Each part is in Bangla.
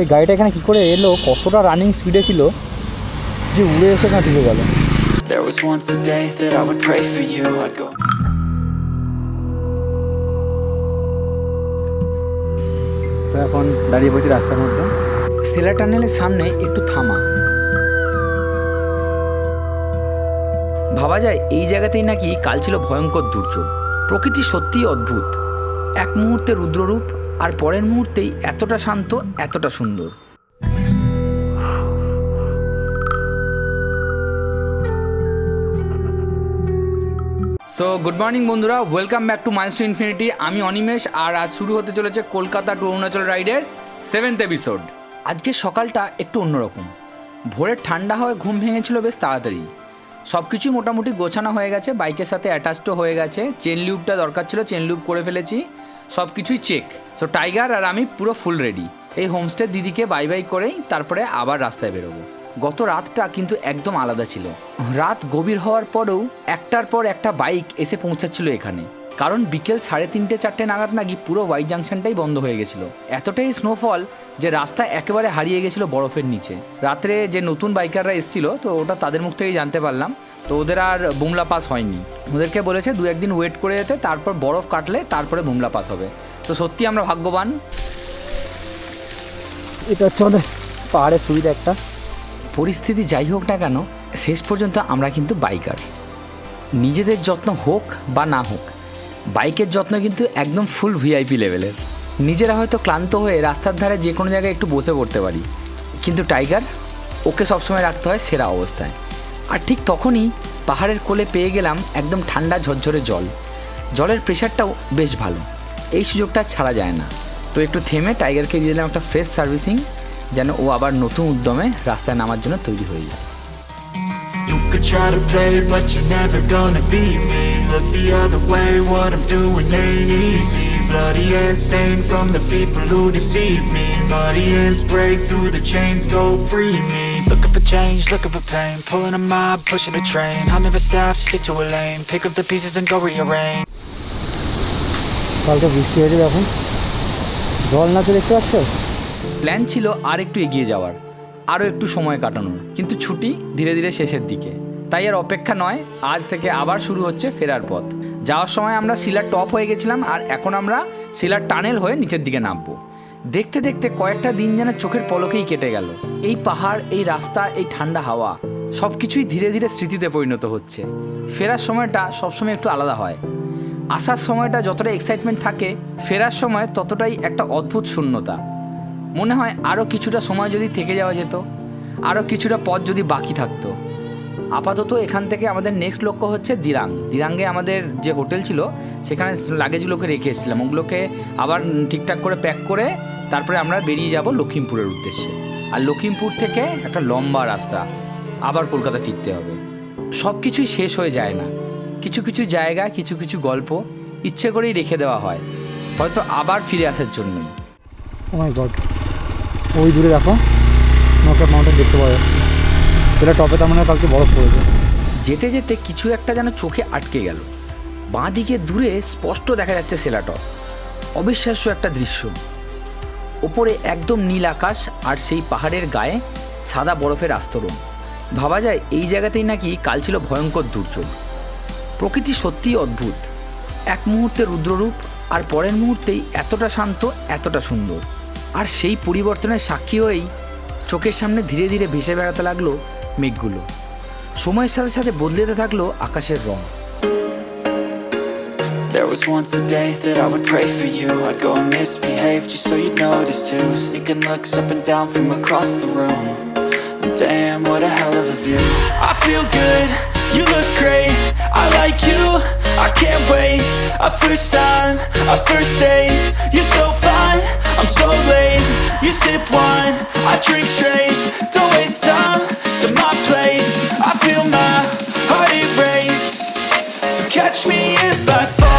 এই গাড়িটা এখানে কী করে এলো, কতটা রানিং স্পিডে ছিল যে উড়ে এসে এখানে ঢুকে গেল। There was once a day that I would pray for you. I'd go. So এখন দাঁড়িয়ে পড়ছি রাস্তার মধ্যে। সেলার টানেলের সামনে একটু থামা। ভাবা যায় এই জায়গাতেই নাকি কাল ছিল ভয়ঙ্কর দুর্যোগ। প্রকৃতি সত্যিই অদ্ভুত, এক মুহূর্তে রুদ্ররূপ আর পরের মুহূর্তেই এতটা শান্ত, এতটা সুন্দর। সো গুড মর্নিং বন্ধুরা, welcome back to Miles to infinity. আমি অনিমেষ, আর আজ শুরু হতে চলেছে কলকাতা টু অরুণাচল রাইডের 7th এপিসোড। আজকে সকালটা একটু অন্যরকম। ভোরের ঠান্ডা হয়ে ঘুম ভেঙেছিল বেশ তাড়াতাড়ি। সব কিছুই মোটামুটি গোছানো হয়ে গেছে, বাইকের সাথে অ্যাটাচড হয়ে গেছে। চেন লিউবটা দরকার ছিল, চেন লিউব করে ফেলেছি, সব কিছুই চেক। সো টাইগার আর আমি পুরো ফুল রেডি। এই হোমস্টে দিদিকে বাই বাই করেই তারপরে আবার রাস্তায় বেরোবো। গত রাতটা কিন্তু একদম আলাদা ছিল। রাত গভীর হওয়ার পরেও একটার পর একটা বাইক এসে পৌঁছাচ্ছিল এখানে, কারণ বিকেল 3:30 4টে নাগাদ নাকি পুরো ওয়াই জাংশনটাই বন্ধ হয়ে গেছিলো। এতটাই স্নোফল যে রাস্তা একেবারে হারিয়ে গেছিলো বরফের নিচে। রাত্রে যে নতুন বাইকাররা এসেছিলো, তো ওটা তাদের মুখ থেকেই জানতে পারলাম, তো ওদের আর বুমলা পাস হয়নি। ওদেরকে বলেছে 2-1 দিন ওয়েট করে যেতে, তারপর বরফ কাটলে তারপরে বুমলা পাস হবে। তো সত্যি আমরা ভাগ্যবান। এটা হচ্ছে আমাদের পাহাড়ের সুবিধা একটা। পরিস্থিতি যাই হোক না কেন, শেষ পর্যন্ত আমরা কিন্তু বাইকার। নিজেদের যত্ন হোক বা না হোক, বাইকের যত্ন কিন্তু একদম ফুল ভিআইপি লেভেলের। নিজেরা হয়তো ক্লান্ত হয়ে রাস্তার ধারে যে কোনো জায়গায় একটু বসে পড়তে পারি, কিন্তু টাইগার ওকে সবসময় রাখতে হয় সেরা অবস্থায়। আর ঠিক তখনই পাহাড়ের কোলে পেয়ে গেলাম একদম ঠান্ডা ঝরঝরে জল। জলের প্রেশারটাও বেশ ভালো, এই সুযোগটা ছাড়া যায় না। তো একটু থেমে টাইগারকে দিয়ে দিলাম একটা ফ্রেশ সার্ভিসিং, যেন ও আবার নতুন উদ্যমে রাস্তায় নামার জন্য তৈরি হয়ে যায়। You could try to play, but you're never gonna beat me. Look the other way, what I'm doing ain't easy. Bloody hands stained from the people who deceive me. Bloody hands break through the chains, go free me. Looking for change, looking for pain. Pulling a mob, pushing a train. I'll never stop, stick to a lane. Pick up the pieces and go rearrange. কালকে বৃষ্টি হয়েছে, দেখুন জল নাচে দেখতে পাচ্ছ। প্ল্যান ছিল আর একটু এগিয়ে যাওয়ার, আরও একটু সময় কাটানোর, কিন্তু ছুটি ধীরে ধীরে শেষের দিকে। তাই আর অপেক্ষা নয়, আজ থেকে আবার শুরু হচ্ছে ফেরার পথ। যাওয়ার সময় আমরা শিলার টপ হয়ে গেছিলাম, আর এখন আমরা শিলার টানেল হয়ে নিচের দিকে নামবো। দেখতে দেখতে কয়েকটা দিন যেন চোখের পলকেই কেটে গেল। এই পাহাড়, এই রাস্তা, এই ঠান্ডা হাওয়া, সব কিছুই ধীরে ধীরে স্মৃতিতে পরিণত হচ্ছে। ফেরার সময়টা সবসময় একটু আলাদা হয়। আসার সময়টা যতটা এক্সাইটমেন্ট থাকে, ফেরার সময় ততটাই একটা অদ্ভুত শূন্যতা। মনে হয় আরও কিছুটা সময় যদি থেকে যাওয়া যেত, আরও কিছুটা পথ যদি বাকি থাকতো। আপাতত এখান থেকে আমাদের নেক্সট লক্ষ্য হচ্ছে দিরাং। দিরাঙ্গে আমাদের যে হোটেল ছিল, সেখানে লাগেজগুলোকে রেখে এসেছিলাম, ওগুলোকে আবার ঠিকঠাক করে প্যাক করে তারপরে আমরা বেরিয়ে যাব লখিমপুরের উদ্দেশ্যে। আর লখিমপুর থেকে একটা লম্বা রাস্তা, আবার কলকাতা ফিরতে হবে। সব কিছুই শেষ হয়ে যায় না, কিছু কিছু জায়গা, কিছু কিছু গল্প ইচ্ছে করেই রেখে দেওয়া হয়, হয়তো আবার ফিরে আসার জন্য। ও মাই গড, ওই দূরে দেখো নৌকা মাউন্টেন দেখতে পাওয়া যাচ্ছে। সেটা টপে তার মানে কালকে বরফ পড়েছে। যেতে যেতে কিছু একটা যেন চোখে আটকে গেল। বাঁ দিকে দূরে স্পষ্ট দেখা যাচ্ছে সেলাটপ। অবিশ্বাস্য একটা দৃশ্য। ওপরে একদম নীল আকাশ, আর সেই পাহাড়ের গায়ে সাদা বরফের আস্তরণ। ভাবা যায় এই জায়গাতেই নাকি কাল ছিল ভয়ঙ্কর দুর্যোগ। প্রকৃতি সত্যিই অদ্ভুত, এক মুহূর্তে রুদ্ররূপ আর পরের মুহূর্তেই এতটা শান্ত, এতটা সুন্দর। আর সেই পরিবর্তনের সাক্ষী হয়েই চোখের সামনে ধীরে ধীরে ভেসে বেড়াতে লাগলো মেঘগুলো। সময়ের সাথে সাথে বদলেতে থাকলো আকাশের রং। There was once a day that I would pray for you. I'd go and misbehave just so you'd notice too. Sneaking looks up and down from across the room. And damn, what a hell of a view. I feel good, you look great, I like you, I can't wait. A first time, a first date. You're so fine, I'm so late. You sip wine, I drink straight. Don't waste time to my place. I feel my heart erase. So catch me if I fall.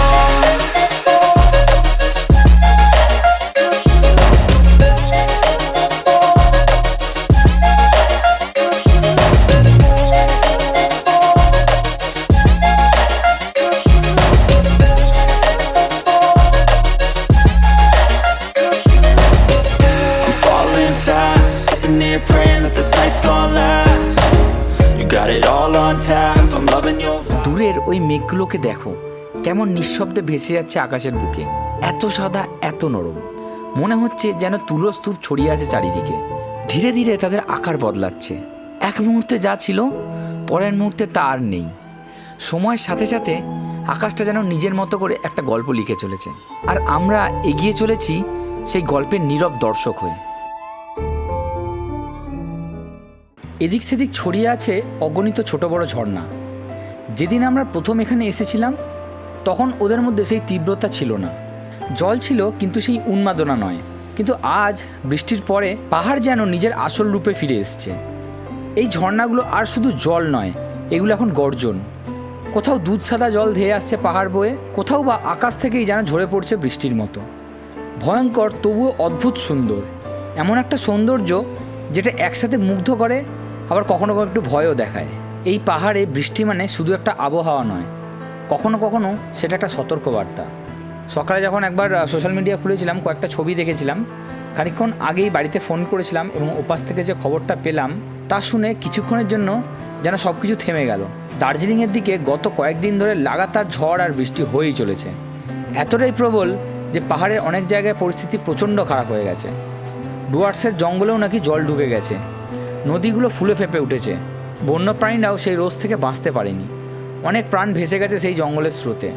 here praying that this night's gonna last. You got it all on tap, I'm loving your vibe. দূরের ওই মেঘগুলোকে দেখো কেমন নিঃশব্দে ভেসে যাচ্ছে আকাশের বুকে, এত সাদা এত নরম, মনে হচ্ছে যেন তুলো স্তূপ ছড়িয়ে আছে চারিদিকে। ধীরে ধীরে তাদের আকার বদলাচ্ছে, এক মুহূর্তে যা ছিল পরের মুহূর্তে তা আর নেই। সময়ের সাথে সাথে আকাশটা যেন নিজের মতো করে একটা গল্প লিখে চলেছে, আর আমরা এগিয়ে চলেছি সেই গল্পের নীরব দর্শক হয়ে। এদিক সেদিক ছড়িয়ে আছে অগণিত ছোট বড় ঝর্ণা। যেদিন আমরা প্রথম এখানে এসেছিলাম তখন ওদের মধ্যে সেই তীব্রতা ছিল না, জল ছিল কিন্তু সেই উন্মাদনা নয়। কিন্তু আজ বৃষ্টির পরে পাহাড় যেন নিজের আসল রূপে ফিরে এসছে। এই ঝর্ণাগুলো আর শুধু জল নয়, এগুলো এখন গর্জন। কোথাও দুধ সাদা জল ধেয়ে আসছে পাহাড় বয়ে, কোথাও বা আকাশ থেকেই যেন ঝরে পড়ছে বৃষ্টির মতো। ভয়ঙ্কর তবুও অদ্ভুত সুন্দর, এমন একটা সৌন্দর্য যেটা একসাথে মুগ্ধ করে, আবার কখনো কখনো একটু ভয়ও দেখায়। এই পাহাড়ে বৃষ্টি মানে শুধু একটা আবহাওয়া নয়, কখনো কখনো সেটা একটা সতর্কবার্তা। সকালে যখন একবার সোশ্যাল মিডিয়া খুলেছিলাম, কয়েকটা ছবি দেখেছিলাম, খানিকক্ষণ আগেই বাড়িতে ফোন করেছিলাম এবং ওপাশ থেকে যে খবরটা পেলাম তা শুনে কিছুক্ষণের জন্য যেন সব কিছু থেমে গেল। দার্জিলিংয়ের দিকে গত কয়েকদিন ধরে লাগাতার ঝড় আর বৃষ্টি হয়েই চলেছে, এতটাই প্রবল যে পাহাড়ের অনেক জায়গায় পরিস্থিতি প্রচণ্ড খারাপ হয়ে গেছে। ডুয়ার্সের জঙ্গলেও নাকি জল ঢুকে গেছে, নদীগুলো ফুলে ফেঁপে উঠেছে, বন্যপ্রাণীরাও সেই রোজ থেকে বাঁচতে পারেনি, অনেক প্রাণ ভেসে গেছে সেই জঙ্গলের স্রোতে।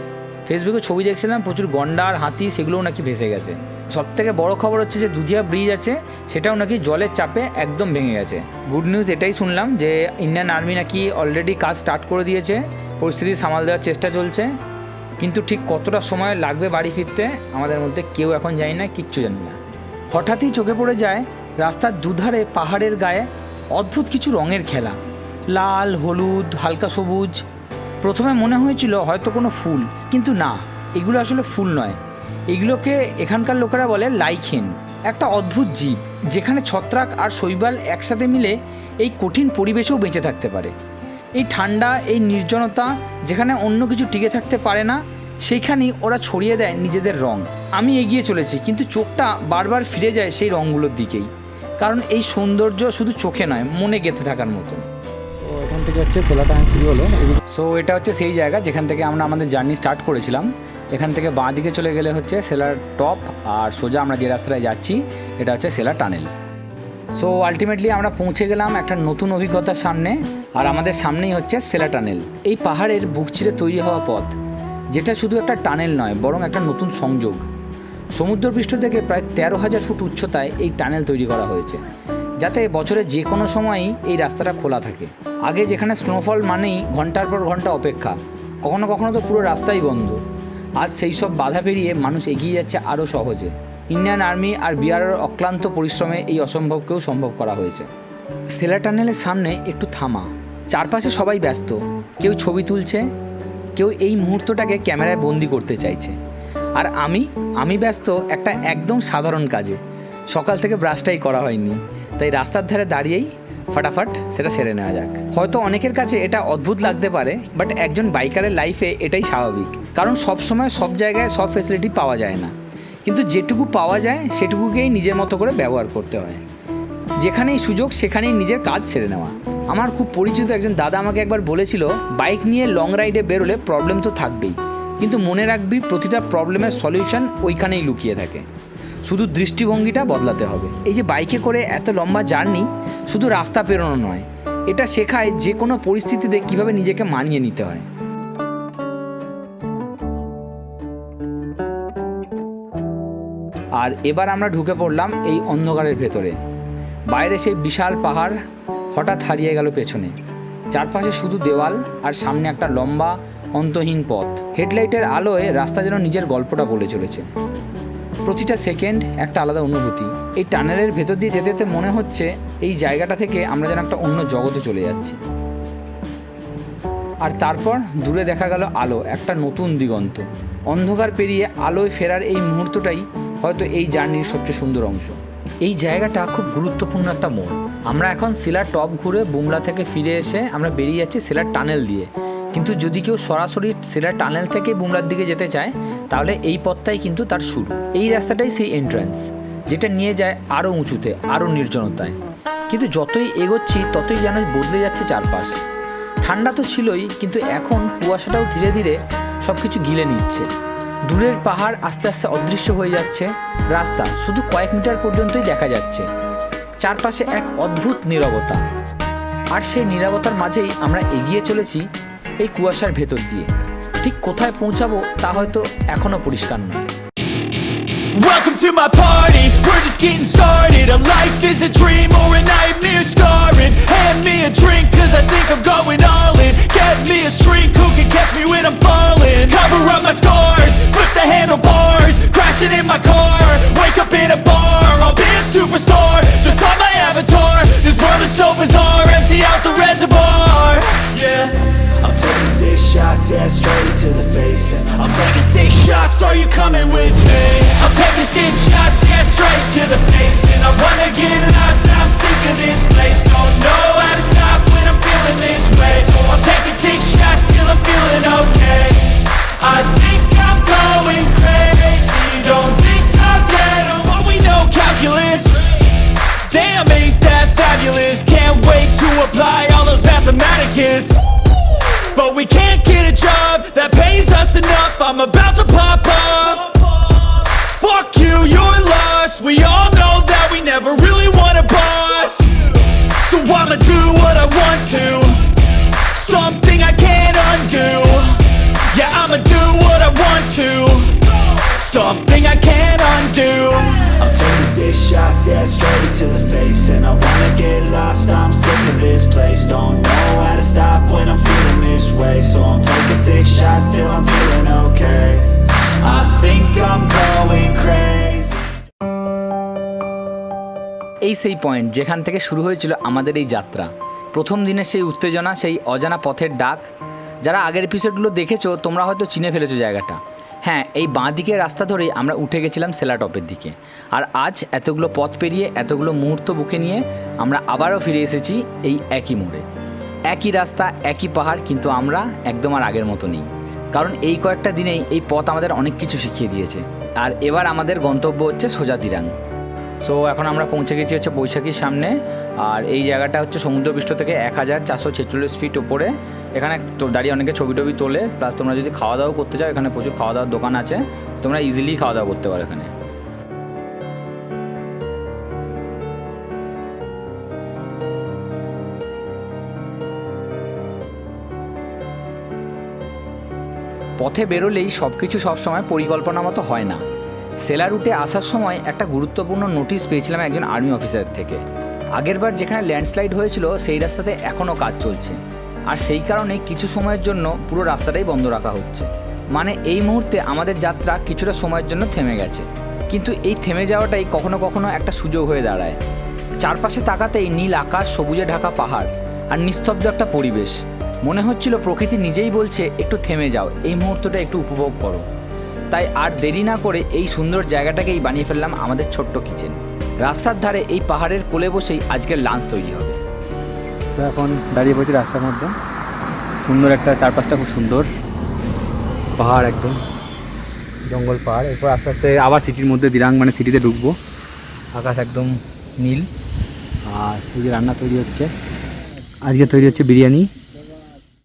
ফেসবুকে ছবি দেখছিলাম, প্রচুর গন্ডার হাতি সেগুলোও নাকি ভেসে গেছে। সবথেকে বড় খবর হচ্ছে যে দুধিয়া ব্রিজ আছে সেটাও নাকি জলের চাপে একদম ভেঙে গেছে। গুড নিউজ এটাই শুনলাম যে ইন্ডিয়ান আর্মি নাকি অলরেডি কাজ স্টার্ট করে দিয়েছে, পরিস্থিতি সামাল দেওয়ার চেষ্টা চলছে, কিন্তু ঠিক কতটা সময় লাগবে বাড়ি ফিরতে আমাদের মধ্যে কেউ এখন জানি না, কিচ্ছু জানি না। হঠাৎই চোখে পড়ে যায় রাস্তার দুধারে পাহাড়ের গায়ে অদ্ভুত কিছু রঙের খেলা, লাল হলুদ হালকা সবুজ। প্রথমে মনে হয়েছিল হয়তো কোনো ফুল, কিন্তু না, এগুলো আসলে ফুল নয়, এগুলোকে এখানকার লোকেরা বলে লাইকেন, একটা অদ্ভুত জীব যেখানে ছত্রাক আর শৈবাল একসাথে মিলে এই কঠিন পরিবেশেও বেঁচে থাকতে পারে। এই ঠান্ডা, এই নির্জনতা যেখানে অন্য কিছু টিকে থাকতে পারে না, সেইখানেই ওরা ছড়িয়ে দেয় নিজেদের রং। আমি এগিয়ে চলেছি কিন্তু চোখটা বারবার ফিরে যায় সেই রঙগুলোর দিকেই, কারণ এই সৌন্দর্য শুধু চোখে নয়, মনে গেঁথে থাকার মতো। তো এখান থেকে হচ্ছে সেলা টাইম শুরু হলো। সো এটা হচ্ছে সেই জায়গা যেখান থেকে আমরা আমাদের জার্নি স্টার্ট করেছিলাম। এখান থেকে বাঁ দিকে চলে গেলে হচ্ছে সেলার টপ, আর সোজা আমরা যে রাস্তায় যাচ্ছি এটা হচ্ছে সেলা টানেল। সো আলটিমেটলি আমরা পৌঁছে গেলাম একটা নতুন অভিজ্ঞতার সামনে, আর আমাদের সামনেই হচ্ছে সেলা টানেল, এই পাহাড়ের বুক চিরে তৈরি হওয়া পথ, যেটা শুধু একটা টানেল নয় বরং একটা নতুন সংযোগ। সমুদ্রপৃষ্ঠ থেকে প্রায় 13,000 ফুট উচ্চতায় এই টানেল তৈরি করা হয়েছে, যাতে বছরের যে কোনো সময়ই এই রাস্তাটা খোলা থাকে। আগে যেখানে স্নোফল মানেই ঘন্টার পর ঘন্টা অপেক্ষা, কখনো কখনো তো পুরো রাস্তাই বন্ধ, আজ সেই সব বাধা পেরিয়ে মানুষ এগিয়ে যাচ্ছে আরও সহজে। ইন্ডিয়ান আর্মি আর বিআরওর অক্লান্ত পরিশ্রমে এই অসম্ভবকেও সম্ভব করা হয়েছে। সেলা টানেলের সামনে একটু থামা, চারপাশে সবাই ব্যস্ত, কেউ ছবি তুলছে, কেউ এই মুহূর্তটাকে ক্যামেরায় বন্দি করতে চাইছে, আর আমি ব্যস্ত একটা একদম সাধারণ কাজে। সকাল থেকে ব্রাশটাই করা হয়নি, তাই রাস্তার ধারে দাঁড়িয়েই ফটাফট সেটা সেরে নেওয়া যাক। হয়তো অনেকের কাছে এটা অদ্ভুত লাগতে পারে, বাট একজন বাইকারের লাইফে এটাই স্বাভাবিক, কারণ সব সময় সব জায়গায় সব ফেসিলিটি পাওয়া যায় না, কিন্তু যেটুকু পাওয়া যায় সেটুকুকেই নিজের মতো করে ব্যবহার করতে হয়। যেখানেই সুযোগ সেখানেই নিজের কাজ সেরে নেওয়া। আমার খুব পরিচিত একজন দাদা আমাকে একবার বলেছিল, বাইক নিয়ে লং রাইডে বেরোলে প্রবলেম তো থাকবেই, কিন্তু মনে রাখবি প্রতিটা প্রবলেমের সলিউশন ওইখানেই লুকিয়ে থাকে, শুধু দৃষ্টিভঙ্গিটা বদলাতে হবে। এই যে বাইকে করে এত লম্বা জার্নি শুধু রাস্তা পেরোনো নয়, এটা শেখায় যে কোনো পরিস্থিতিতে কীভাবে নিজেকে মানিয়ে নিতে হয়। আর এবার আমরা ঢুকে পড়লাম এই অন্ধকারের ভেতরে। বাইরে সেই বিশাল পাহাড় হঠাৎ হারিয়ে গেল পেছনে, চারপাশে শুধু দেওয়াল আর সামনে একটা লম্বা অন্তহীন পথ। হেডলাইটের আলোয় রাস্তা যেন নিজের গল্পটা বলে চলেছে, প্রতিটা সেকেন্ড একটা আলাদা অনুভূতি। এই টানেলের ভেতর দিয়ে যেতে যেতে মনে হচ্ছে এই জায়গাটা থেকে আমরা যেন একটা অন্য জগতে চলে যাচ্ছি। আর তারপর দূরে দেখা গেল আলো, একটা নতুন দিগন্ত। অন্ধকার পেরিয়ে আলোয় ফেরার এই মুহূর্তটাই হয়তো এই জার্নির সবচেয়ে সুন্দর অংশ। এই জায়গাটা খুব গুরুত্বপূর্ণ একটা মোড়। আমরা এখন সেলার টপ ঘুরে বুমলা থেকে ফিরে এসে আমরা বেরিয়ে যাচ্ছি সেলার টানেল দিয়ে, কিন্তু যদি কেউ সরাসরি সেলার টানেল থেকে বুমলার দিকে যেতে চায় তাহলে এই পথটাই কিন্তু তার শুরু। এই রাস্তাটাই সেই এন্ট্রান্স যেটা নিয়ে যায় আরও উঁচুতে, আরও নির্জনতায়। কিন্তু যতই এগোচ্ছি ততই যেন বদলে যাচ্ছে চারপাশ। ঠান্ডা তো ছিলই, কিন্তু এখন কুয়াশাটাও ধীরে ধীরে সব কিছু গিলে নিচ্ছে। দূরের পাহাড় আস্তে আস্তে অদৃশ্য হয়ে যাচ্ছে, রাস্তা শুধু কয়েক মিটার পর্যন্তই দেখা যাচ্ছে। চারপাশে এক অদ্ভুত নীরবতা, আর সেই নীরবতার মাঝেই আমরা এগিয়ে চলেছি এই কুয়াশার ভেতর দিয়ে। ঠিক কোথায় পৌঁছাবো তা হয়তো এখনও পরিষ্কার নয়। Welcome to my party, we're just getting started. A life is a dream or a nightmare scarring. Hand me a drink cause I think I'm going all in. Get me a shrink who can catch me when I'm falling. Cover up my scars, flip the handlebars. Crashing in my car, wake up in a bar. I'll be a superstar, just on my avatar. This world is so bizarre, empty out the reservoir. Yeah, I'm taking 6 shots, yeah, straight to the face. And I'm taking 6 shots, are you coming with me? I'm taking 6 shots, yeah, straight to the face. And I wanna get lost, I'm sick of this place. Don't know how to stop when I'm feeling this way. So I'm taking 6 shots till I'm feeling okay. I think I'm going crazy, don't think I'll get 'em, but we know calculus. Damn, ain't that fabulous? Can't wait to apply all those mathematicus. But we can't get a job that pays us enough. I'm about to pop off. Fuck you, you're lost. We all know that we never really want a boss. So I'ma do what I want to, something I can't undo. Yeah, I'ma do what I want to, something I can't undo. I'm taking 6 shots, yeah, straight to the face. And I wanna get lost, I'm sick of this place. Don't know how to stop when I'm feeling this way. So I'm taking 6 shots till I'm feeling okay. I think I'm going crazy. এই সেই পয়েন্ট যেখান থেকে শুরু হয়েছিল আমাদের এই যাত্রা। প্রথম দিনের সেই উত্তেজনা, সেই অজানা পথের ডাক। যারা আগের এপিসোডগুলো দেখেছো তোমরা হয়তো চিনে ফেলেছো জায়গাটা। হ্যাঁ, এই বাঁ দিকের রাস্তা ধরেই আমরা উঠে গেছিলাম সেলা টপের দিকে। আর আজ এতগুলো পথ পেরিয়ে, এতগুলো মুহূর্ত বুকে নিয়ে আমরা আবারও ফিরে এসেছি এই একই মোড়ে। একই রাস্তা, একই পাহাড়, কিন্তু আমরা একদম আর আগের মতো নেই। কারণ এই কয়েকটা দিনেই এই পথ আমাদের অনেক কিছু শিখিয়ে দিয়েছে। আর এবার আমাদের গন্তব্য হচ্ছে সোজা দিরাং। সো এখন আমরা পৌঁছে গেছি হচ্ছে বৈশাখীর সামনে। আর এই জায়গাটা হচ্ছে সমুদ্রপৃষ্ঠ থেকে 1446 ফিট ওপরে। এখানে তো দাঁড়িয়ে অনেকে ছবি টবি তোলে। প্লাস তোমরা যদি খাওয়া দাওয়া করতে চাও, এখানে প্রচুর খাওয়া দাওয়ার দোকান আছে, তোমরা ইজিলি খাওয়া দাওয়া করতে পারো এখানে। পথে বেরোলেই সব কিছু সবসময় পরিকল্পনা মতো হয় না। সেলা রুটে আসার সময় একটা গুরুত্বপূর্ণ নোটিশ পেয়েছিলাম একজন আর্মি অফিসার থেকে। আগেরবার যেখানে ল্যান্ডস্লাইড হয়েছিল সেই রাস্তাতে এখনও কাজ চলছে, আর সেই কারণে কিছু সময়ের জন্য পুরো রাস্তাটাই বন্ধ রাখা হচ্ছে। মানে এই মুহূর্তে আমাদের যাত্রা কিছুটা সময়ের জন্য থেমে গেছে। কিন্তু এই থেমে যাওয়াটাই কখনো কখনো একটা সুযোগ হয়ে দাঁড়ায়। চারপাশে তাকাতেই নীল আকাশ, সবুজে ঢাকা পাহাড় আর নিস্তব্ধ একটা পরিবেশ। মনে হচ্ছিল প্রকৃতি নিজেই বলছে একটু থেমে যাও, এই মুহূর্তটা একটু উপভোগ করো। তাই আর দেরি না করে এই সুন্দর জায়গাটাকেই বানিয়ে ফেললাম আমাদের ছোট্ট কিচেন। রাস্তার ধারে এই পাহাড়ের কোলে বসেই আজকের লাঞ্চ তৈরি হবে। সো এখন দাঁড়িয়ে পড়েছি রাস্তার মধ্যে। সুন্দর একটা, চারপাশটা খুব সুন্দর, পাহাড়, একদম জঙ্গল পাহাড়। এরপর আস্তে আস্তে আবার সিটির মধ্যে দিরাং, মানে সিটিতে ঢুকবো। আকাশ একদম নীল। আর এই যে রান্না তৈরি হচ্ছে, আজকে তৈরি হচ্ছে বিরিয়ানি।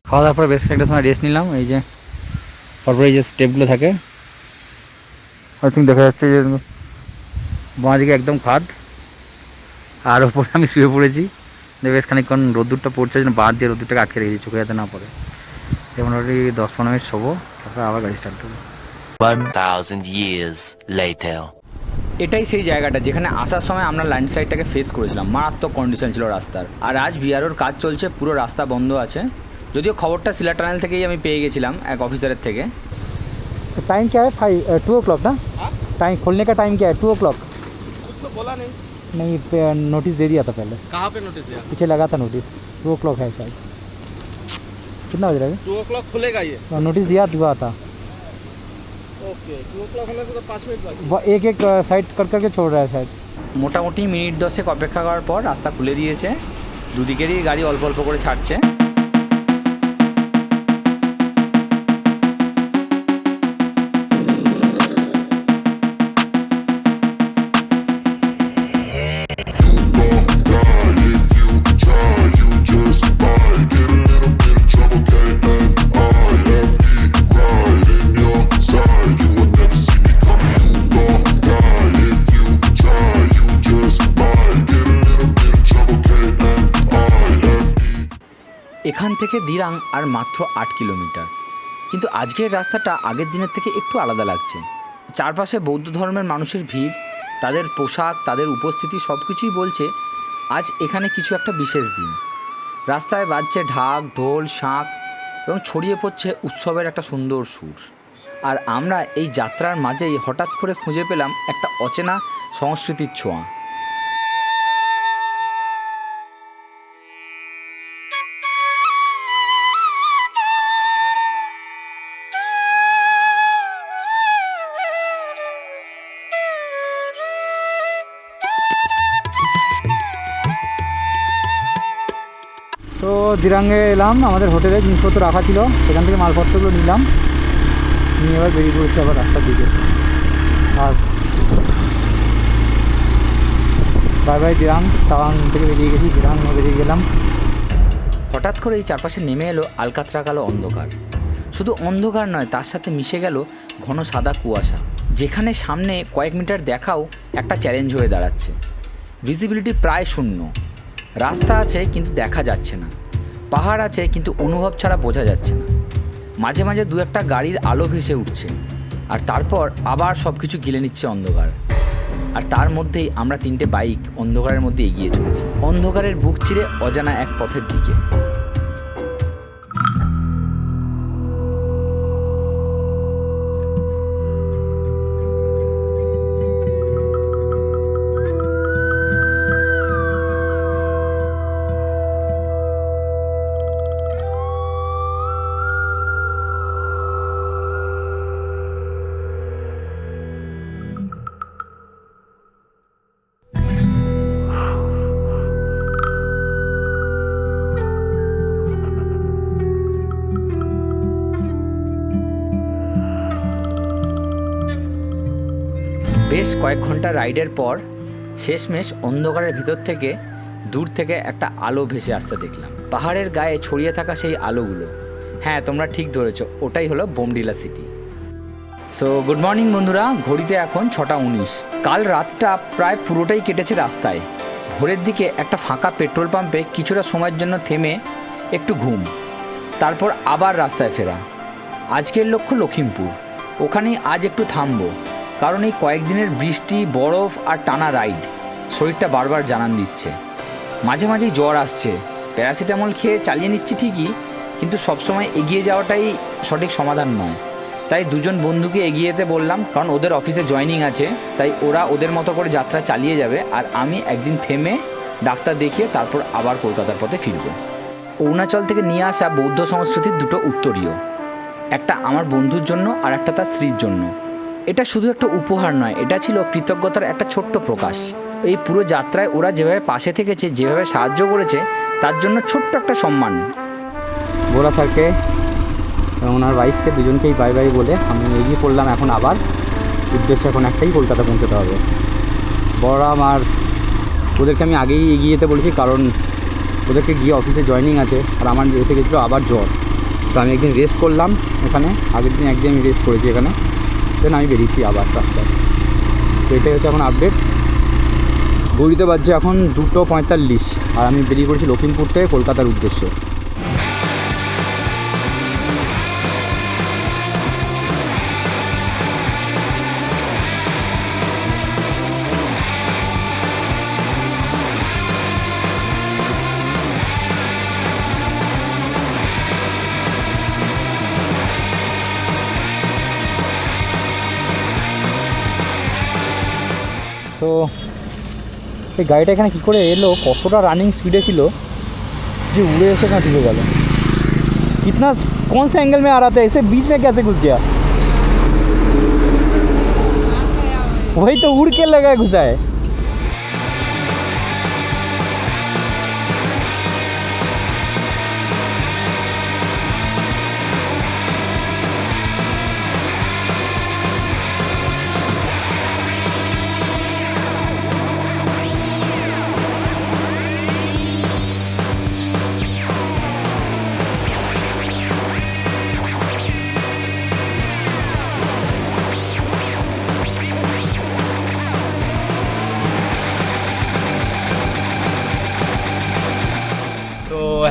খাওয়া দাওয়ার পর বেশ একটা সময় রেস্ট নিলাম। এই যে পরপর এই যে স্টেপগুলো থাকে, আর তুমি দেখা যাচ্ছে যে বাঁ দিকে একদম খাদ, আর ওপরে আমি শুয়ে পড়েছি। বেশ খানিকক্ষণ রোদ্দুরটা পড়ছে, যেন বাদ দিয়ে রোদ্দুরটাকে আটকে রেখেছি, চোখে যাতে না পড়ে। মোটামুটি 10-15 মিনিট শোবো, তারপর আবার গাড়ি স্টার্ট করবো। 1000 years later. এটাই সেই জায়গাটা যেখানে আসার সময় আমরা ল্যান্ডস্লাইডটাকে ফেস করেছিলাম। মারাত্মক কন্ডিশন ছিল রাস্তার। আর আজ বিআরওর কাজ চলছে, পুরো রাস্তা বন্ধ আছে। যদিও খবরটা সিলা টানেল থেকেই আমি পেয়ে গেছিলাম এক অফিসারের থেকে। टाइम क्या है? 2 o'clock ना? टाइम खोलने का टाइम क्या है? 2 o'clock। कुछ तो बोला नहीं। नहीं, नोटिस दे दिया था पहले, कहाँ पे नोटिस दिया? पीछे लगा था नोटिस। 2 o'clock है शायद। कितना बज रहा है? 2 o'clock खुलेगा ये। नोटिस दिया था। ओके, 2 o'clock होने से तो 5 मिनट बाकी। वो एक एक साइड कर करके छोड़ रहा है शायद। মোটামুটি মিনিট 10 অপেক্ষা করার পর রাস্তা খুলে দিয়েছে। দুদিকেরই গাড়ি অল্প অল্প করে ছাড়ছে। এখান থেকে দিরাং আর মাত্র 8 কিলোমিটার, কিন্তু আজকের রাস্তাটা আগের দিনের থেকে একটু আলাদা লাগছে। চারপাশে বৌদ্ধ ধর্মের মানুষের ভিড়, তাদের পোশাক, তাদের উপস্থিতি সব কিছুই বলছে আজ এখানে কিছু একটা বিশেষ দিন। রাস্তায় বাজছে ঢাক, ঢোল, শাঁখ এবং ছড়িয়ে পড়ছে উৎসবের একটা সুন্দর সুর। আর আমরা এই যাত্রার মাঝেই হঠাৎ করে খুঁজে পেলাম একটা অচেনা সংস্কৃতির ছোঁয়া। তো দিরাঙ্গে এলাম, আমাদের হোটেলে জিনিসপত্র রাখা ছিল, সেখান থেকে মালপত্রগুলো নিলাম, নিয়ে এবার বেরিয়ে পড়েছি আবার রাস্তার দিকে। আর বাই বাই দিরাং, টাউন থেকে বেরিয়ে গেছি, দিরাং বেরিয়ে গেলাম। হঠাৎ করে এই চারপাশে নেমে এলো আলকাতরা কালো অন্ধকার। শুধু অন্ধকার নয়, তার সাথে মিশে গেল ঘন সাদা কুয়াশা, যেখানে সামনে কয়েক মিটার দেখাও একটা চ্যালেঞ্জ হয়ে দাঁড়াচ্ছে। ভিজিবিলিটি প্রায় শূন্য, রাস্তা আছে কিন্তু দেখা যাচ্ছে না, পাহাড় আছে কিন্তু অনুভব ছাড়া বোঝা যাচ্ছে না। মাঝে মাঝে দু একটা গাড়ির আলো ভেসে উঠছে, আর তারপর আবার সব কিছু গিলে নিচ্ছে অন্ধকার। আর তার মধ্যেই আমরা 3টে বাইক অন্ধকারের মধ্যে এগিয়ে চলেছি, অন্ধকারের বুক চিরে অজানা এক পথের দিকে। বেশ কয়েক ঘন্টা রাইডের পর শেষমেশ অন্ধকারের ভিতর থেকে দূর থেকে একটা আলো ভেসে আসতে দেখলাম। পাহাড়ের গায়ে ছড়িয়ে থাকা সেই আলোগুলো, হ্যাঁ তোমরা ঠিক ধরেছো, ওটাই হলো Bomdila city. So good morning বন্ধুরা, ঘড়িতে এখন 6:19। কাল রাতটা প্রায় পুরোটাই কেটেছে রাস্তায়। ভোরের দিকে একটা ফাঁকা পেট্রোল পাম্পে কিছুটা সময়ের জন্য থেমে একটু ঘুম, তারপর আবার রাস্তায় ফেরা। আজকের লক্ষ্য লখিমপুর, ওখানেই আজ একটু থামবো, কারণ এই কয়েকদিনের বৃষ্টি, বরফ আর টানা রাইড শরীরটা বারবার জানান দিচ্ছে। মাঝে মাঝেই জ্বর আসছে, প্যারাসিটামল খেয়ে চালিয়ে নিচ্ছি ঠিকই, কিন্তু সবসময় এগিয়ে যাওয়াটাই সঠিক সমাধান নয়। তাই দুজন বন্ধুকে এগিয়ে যেতে বললাম, কারণ ওদের অফিসে জয়েনিং আছে, তাই ওরা ওদের মতো করে যাত্রা চালিয়ে যাবে, আর আমি একদিন থেমে ডাক্তার দেখিয়ে তারপর আবার কলকাতার পথে ফিরব। অরুণাচল থেকে নিয়ে আসা বৌদ্ধ সংস্কৃতির 2টো উত্তরীয়, একটা আমার বন্ধুর জন্য আর একটা তার স্ত্রীর জন্য। এটা শুধু একটা উপহার নয়, এটা ছিল কৃতজ্ঞতার একটা ছোট্ট প্রকাশ। এই পুরো যাত্রায় ওরা যেভাবে পাশে থেকেছে, যেভাবে সাহায্য করেছে, তার জন্য ছোট্ট একটা সম্মান। বোরা স্যারকে এবং ওনার ওয়াইফকে দুজনকেই বাই বাই বলে আমি এগিয়ে পড়লাম। এখন আবার উদ্দেশ্য এখন একটাই, কলকাতা পৌঁছতে হবে। বড়রাম আর ওদেরকে আমি আগেই এগিয়ে যেতে বলেছি, কারণ ওদেরকে গিয়ে অফিসে জয়েনিং আছে, আর আমার এসে গেছিলো আবার জ্বর। তো আমি একদিন রেস্ট করলাম এখানে, আগের দিন একদিন আমি রেস্ট করেছি এখানে, দেন আমি বেরিয়েছি আবার রাস্তায়। তো এটাই হচ্ছে এখন আপডেট। ঘড়িতে বাজছে এখন 2:45, আর আমি বেরিয়ে পড়েছি লখিমপুর থেকে কলকাতার উদ্দেশ্যে। তো এই গাড়িটা এখানে কী করে এলো, কতটা রানিং স্পিডে ছিল যে उड़े ऐसे कहाँ ढुके गया, कितना कौन से एंगल में आ रहा था, ऐसे बीच में कैसे घुस गया? वही तो उड़ के लगा घुसा है।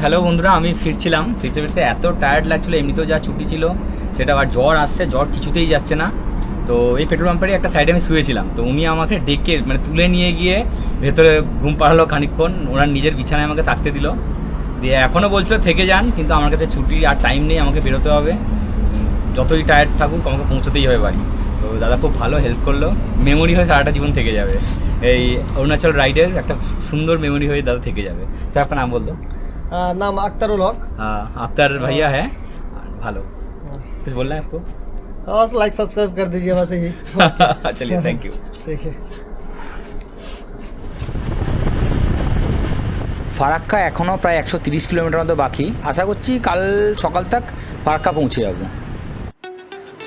হ্যালো বন্ধুরা, আমি ফিরতে ফিরতে এত টায়ার্ড লাগছিলো, এমনিতেও যা ছুটি ছিল সেটা, আবার জ্বর আসছে, জ্বর কিছুতেই যাচ্ছে না। তো এই পেট্রোল পাম্পেরই একটা সাইডে আমি শুয়েছিলাম, তো উনি আমাকে ডেকে মানে তুলে নিয়ে গিয়ে ভেতরে ঘুম পাড়ালো খানিকক্ষণ, ওনার নিজের বিছানায় আমাকে থাকতে দিল, দিয়ে এখনও বলছিল থেকে যান, কিন্তু আমার কাছে ছুটি আর টাইম নেই, আমাকে বেরোতে হবে, যতই টায়ার্ড থাকুক আমাকে পৌঁছতেই হবে বাড়ি। তো দাদা খুব ভালো হেল্প করলো, মেমোরি হয়ে সারাটা জীবন থেকে যাবে, এই অরুণাচল রাইডের একটা সুন্দর মেমোরি হয়ে দাদা থেকে যাবে। স্যার আপনার নাম বলতো? नाम अख्तरुल हक। अख्तर भैया है, भालो कुछ बोलना है आपको? बस लाइक सब्सक्राइब कर दीजिए बस यही। चलिए, थैंक यू। ठीक है। ফারাক্কা এখনও প্রায় 130 কিলোমিটার মতো বাকি, আশা করছি কাল সকাল তক ফারাক্কা পৌঁছে যাব।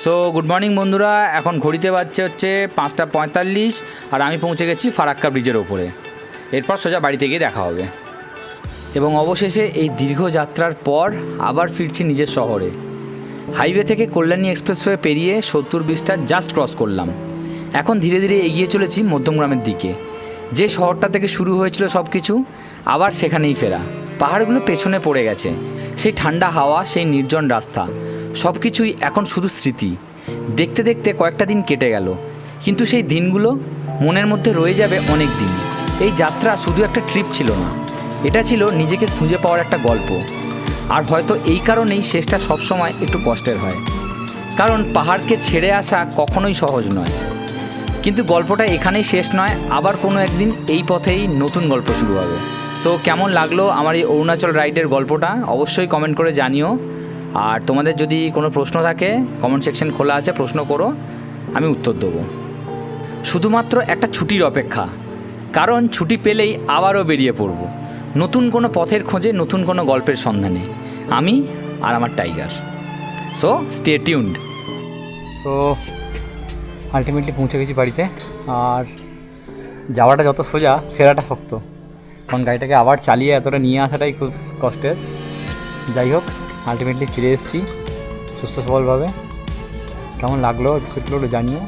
সো গুড মর্নিং বন্ধুরা, এখন ঘড়িতে বাজছে হচ্ছে 5:45 আর আমি পৌঁছে গেছি ফারাক্কা ব্রিজের ওপরে। এরপর সোজা বাড়িতে গিয়ে দেখা হবে এবং অবশেষে এই দীর্ঘ যাত্রার পর আবার ফিরছি নিজের শহরে। হাইওয়ে থেকে কল্যাণী এক্সপ্রেসওয়ে পেরিয়ে 70 ব্রিজটা জাস্ট ক্রস করলাম। এখন ধীরে ধীরে এগিয়ে চলেছি মধ্যমগ্রামের দিকে, যে শহরটা থেকে শুরু হয়েছিল সব কিছু, আবার সেখানেই ফেরা। পাহাড়গুলো পেছনে পড়ে গেছে, সেই ঠান্ডা হাওয়া, সেই নির্জন রাস্তা, সব কিছুই এখন শুধু স্মৃতি। দেখতে দেখতে কয়েকটা দিন কেটে গেল, কিন্তু সেই দিনগুলো মনের মধ্যে রয়ে যাবে অনেক দিন। এই যাত্রা শুধু একটা ট্রিপ ছিল না, এটা ছিল নিজেকে খুঁজে পাওয়ার একটা গল্প। আর হয়তো এই কারণেই শেষটা সবসময় একটু কষ্টের হয়, কারণ পাহাড়কে ছেড়ে আসা কখনোই সহজ নয়। কিন্তু গল্পটা এখানেই শেষ নয়, আবার কোনো একদিন এই পথেই নতুন গল্প শুরু হবে। সো কেমন লাগলো আমার এই অরুণাচল রাইডের গল্পটা অবশ্যই কমেন্ট করে জানিও। আর তোমাদের যদি কোনো প্রশ্ন থাকে কমেন্ট সেকশন খোলা আছে, প্রশ্ন করো, আমি উত্তর দেবো। শুধুমাত্র একটা ছুটির অপেক্ষা, কারণ ছুটি পেলেই আবারও বেরিয়ে পড়ব নতুন কোনো পথের খোঁজে, নতুন কোনো গল্পের সন্ধানে, আমি আর আমার tiger. So stay tuned. So ultimately পৌঁছে গেছি বাড়িতে। আর যাওয়াটা যত সোজা, ফেরাটা শক্ত, কারণ গাড়িটাকে আবার চালিয়ে এতটা নিয়ে আসাটাই খুব কষ্টের। যাই হোক, আলটিমেটলি ফিরে এসেছি সুস্থ সবলভাবে। কেমন লাগলো এপিসোডগুলো জানিও।